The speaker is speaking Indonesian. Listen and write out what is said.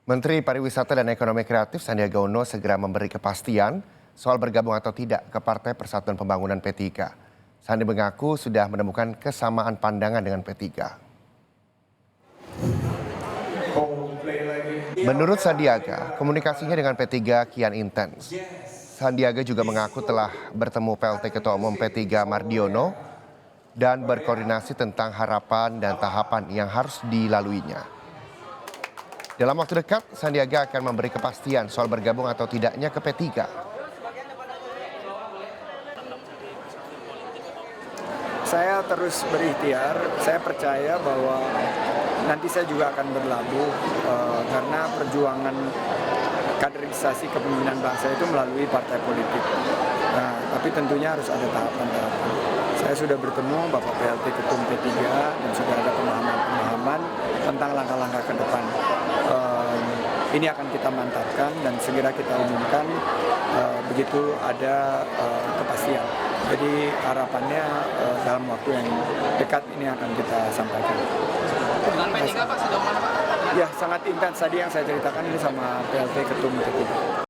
Menteri Pariwisata dan Ekonomi Kreatif Sandiaga Uno segera memberi kepastian soal bergabung atau tidak ke Partai Persatuan Pembangunan P3. Sandi mengaku sudah menemukan kesamaan pandangan dengan P3. Menurut Sandiaga, komunikasinya dengan P3 kian intens. Sandiaga juga mengaku telah bertemu PLT Ketua Umum P3 Mardiono dan berkoordinasi tentang harapan dan tahapan yang harus dilaluinya. Dalam waktu dekat, Sandiaga akan memberi kepastian soal bergabung atau tidaknya ke P3. Saya terus berikhtiar, saya percaya bahwa nanti saya juga akan berlabuh karena perjuangan kaderisasi kepemimpinan bangsa itu melalui partai politik. Nah, tapi tentunya harus ada tahapan-tahapan. Saya sudah bertemu Bapak PLT Ketum P3 dan sudah ada pemahaman tentang langkah-langkah ke depan. Ini akan kita mantapkan dan segera kita umumkan begitu ada kepastian. Jadi harapannya dalam waktu yang dekat ini akan kita sampaikan. Dengan P3 Pak, sejauh mana Pak? Ya sangat intens tadi yang saya ceritakan ini sama PLT Ketum P3.